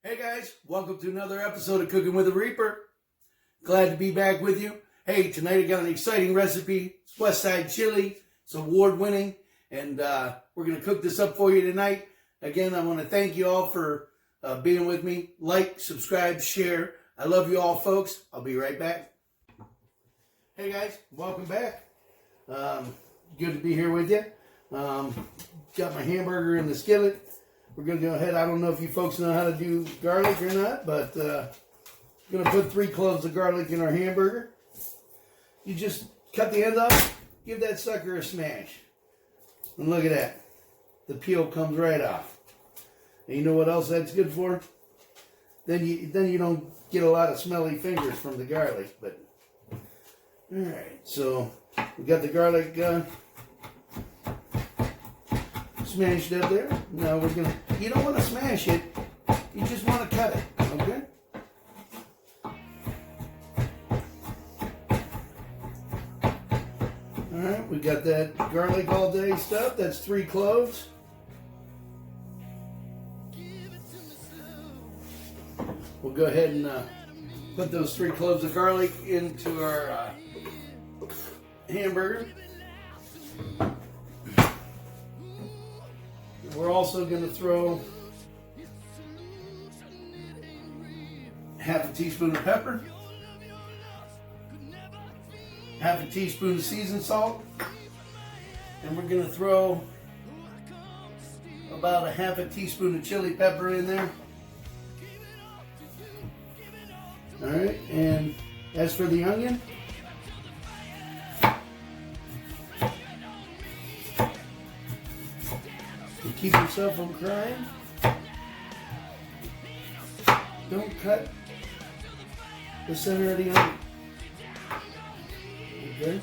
Hey guys, welcome to another episode of Cooking with a Reaper. Glad to be back with you. Hey, tonight I got an exciting recipe. It's Westside Chili. It's award-winning, and we're going to cook this up for you tonight. Again, I want to thank you all for being with me. Like, subscribe, share. I love you all, folks. I'll be right back. Hey guys, welcome back. Good to be here with you. Got my hamburger in the skillet. We're going to go ahead. I don't know if you folks know how to do garlic or not, but I'm going to put 3 cloves of garlic in our hamburger. You just cut the end off, give that sucker a smash. And look at that. The peel comes right off. And you know what else that's good for? Then you don't get a lot of smelly fingers from the garlic. But all right, so we got the garlic smashed up there. Now we're gonna, you don't want to smash it, you just want to cut it, okay? Alright, we got that garlic all day stuff. That's 3 cloves. We'll go ahead and put those 3 cloves of garlic into our hamburger. We're also going to throw half a teaspoon of pepper, half a teaspoon of seasoned salt, and we're going to throw about a half a teaspoon of chili pepper in there. All right, and as for the onion, keep yourself from crying. Don't cut the center of the onion. Okay?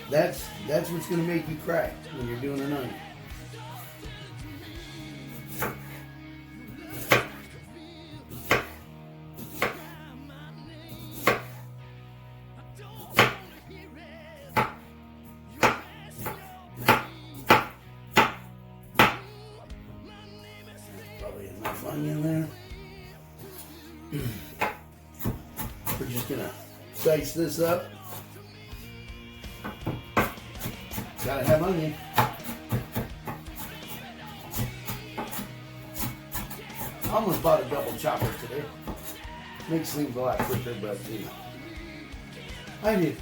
That's what's going to make you cry when you're doing an onion. Enough onion there. We're just gonna dice this up. Gotta have onion. I almost bought a double chopper today. Makes things a lot quicker, but you know, I did.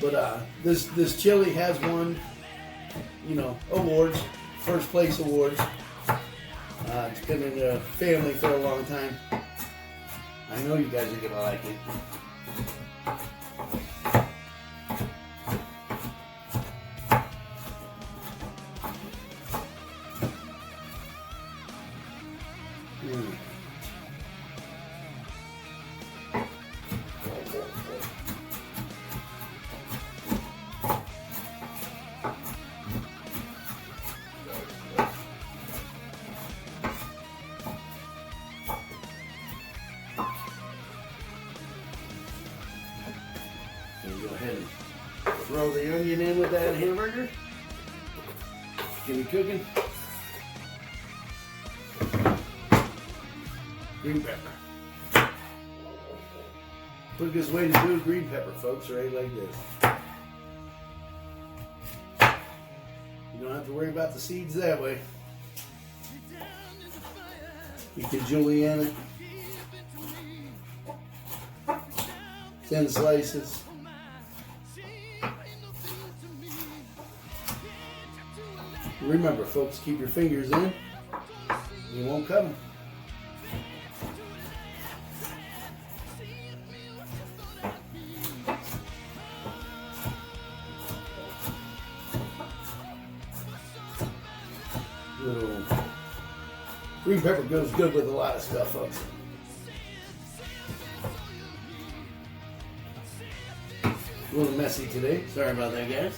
But this chili has won, you know, awards. First place awards. It's been in the family for a long time. I know you guys are gonna like it. Go ahead and throw the onion in with that hamburger. Get it cooking. Green pepper. Quickest way to do green pepper, folks, right like this. You don't have to worry about the seeds that way. You can julienne it. 10 slices. Remember, folks, keep your fingers in. You won't cut them. Little green pepper goes good with a lot of stuff, folks. A little messy today. Sorry about that, guys.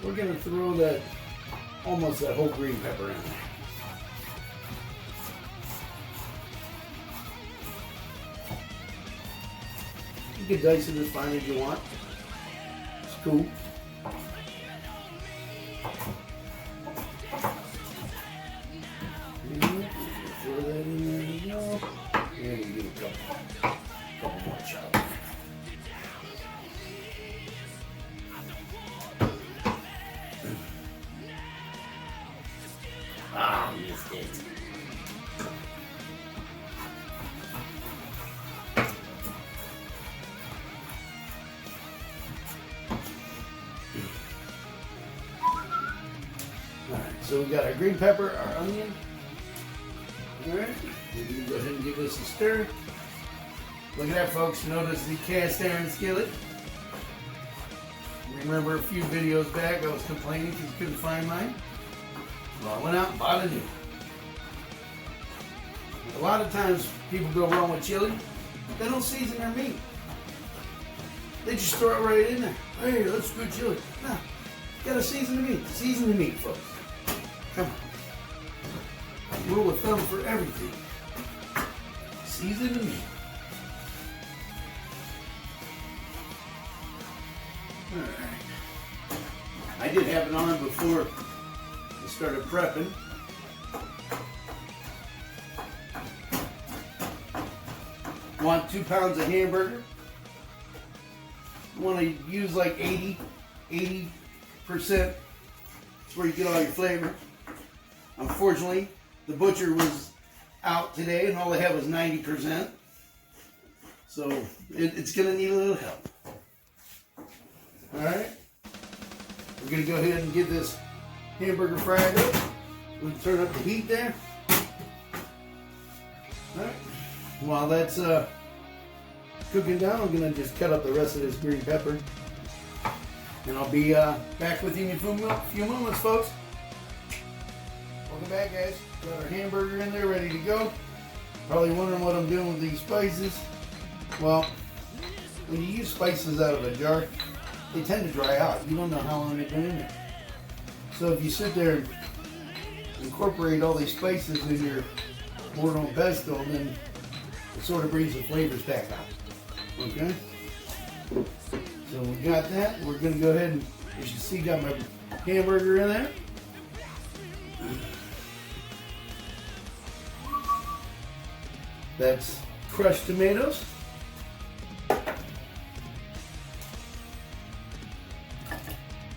We're going to throw that almost that whole green pepper in there. You can dice it as fine as you want. It's cool. Throw that in there as well. And we get a couple more chops. Ah, missed it. So we got our green pepper, our onion. All right, we're gonna go ahead and give this a stir. Look at that, folks. Notice the cast iron skillet. Remember a few videos back I was complaining because I couldn't find mine? Well, I went out and bought a new one. A lot of times people go wrong with chili. They don't season their meat. They just throw it right in there. Hey, that's good chili. No, you gotta season the meat. Season the meat, folks. Come on. Rule of thumb for everything. Season the meat. Alright. I did have it on before I started prepping. Want 2 pounds of hamburger. You want to use like 80%. That's where you get all your flavor. Unfortunately, the butcher was out today and all they had was 90%. So it's going to need a little help. Alright. We're going to go ahead and get this hamburger fried up. We'll turn up the heat there. Alright. While that's cooking down, I'm going to just cut up the rest of this green pepper. And I'll be back with you in a few moments, folks. Welcome back, guys. Got our hamburger in there ready to go. Probably wondering what I'm doing with these spices. Well, when you use spices out of a jar, they tend to dry out. You don't know how long they've been in there. So if you sit there and incorporate all these spices in your Bordeaux pesto, then it sort of brings the flavors back out. Okay? So we got that. We're going to go ahead and, as you see, got my hamburger in there. That's crushed tomatoes.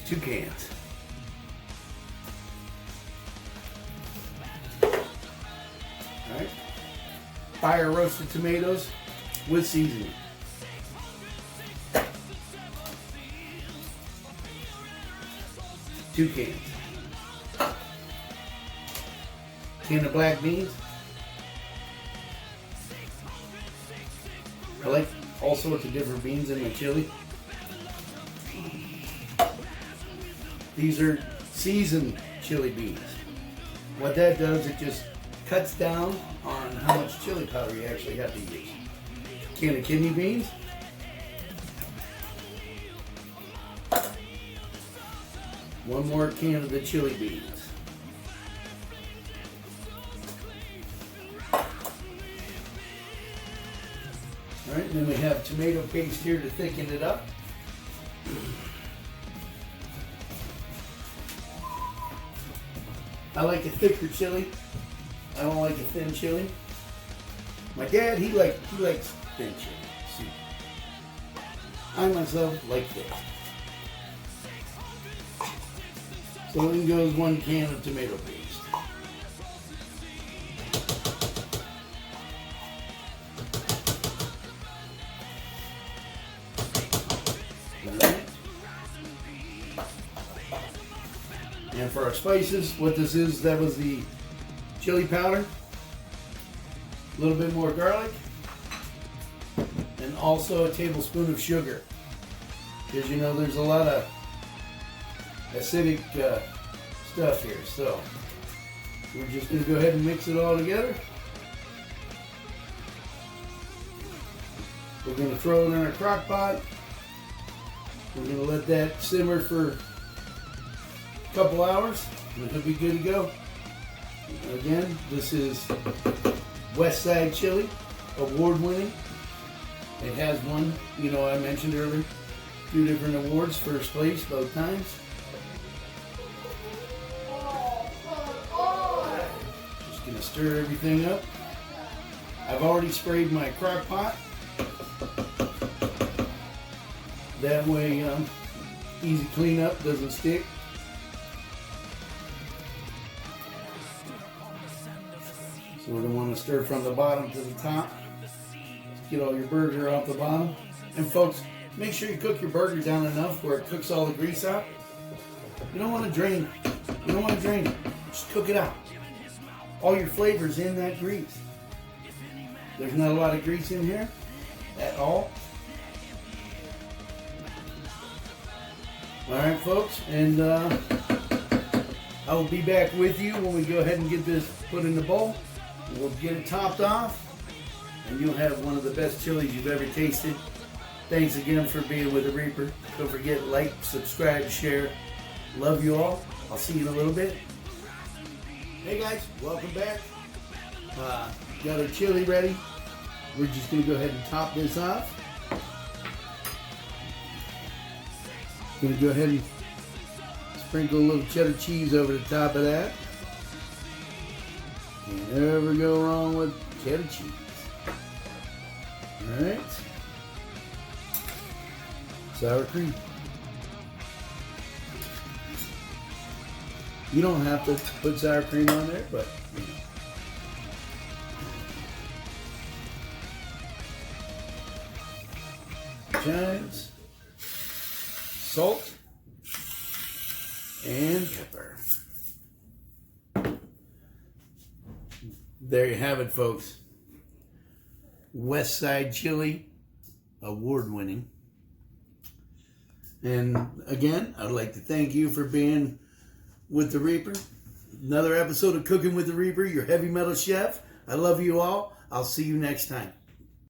2 cans. Alright. Fire roasted tomatoes with seasoning. 2 cans. Can of black beans. I like all sorts of different beans in my chili. These are seasoned chili beans. What that does, it just cuts down on how much chili powder you actually have to use. Can of kidney beans. One more can of the chili beans. Alright, and then we have tomato paste here to thicken it up. I like a thicker chili. I don't like a thin chili. My dad, he likes thin chili. See, I myself like this. So in goes 1 can of tomato paste. Right. And for our spices, what this is, that was the chili powder, a little bit more garlic, and also a tablespoon of sugar. Because you know there's a lot of acidic stuff here, so we're just going to go ahead and mix it all together. We're going to throw it in our crock pot. We're going to let that simmer for a couple hours. It'll be good to go. Again, this is Westside Chili, award-winning. It has won, I mentioned earlier, 2 different awards, first place both times. Just gonna stir everything up. I've already sprayed my crock pot. That way, easy cleanup, doesn't stick. So we're gonna want to stir from the bottom to the top. Get all your burger off the bottom. And folks, make sure you cook your burger down enough where it cooks all the grease out. You don't want to drain it. You don't want to drain it. Just cook it out. All your flavor's in that grease. There's not a lot of grease in here at all. All right, folks, and I will be back with you when we go ahead and get this put in the bowl. We'll get it topped off, and you'll have one of the best chilies you've ever tasted. Thanks again for being with the Reaper. Don't forget, like, subscribe, share. Love you all. I'll see you in a little bit. Hey guys, welcome back. Got our chili ready. We're just going to go ahead and top this off. Going to go ahead and sprinkle a little cheddar cheese over the top of that. You never go wrong with cheddar cheese. Alright. Sour cream. You don't have to put sour cream on there, but chives, salt, and pepper. There you have it, folks. Westside Chili, award-winning. And again, I'd like to thank you for being with the Reaper. Another episode of Cooking with the Reaper, your heavy metal chef. I love you all. I'll see you next time.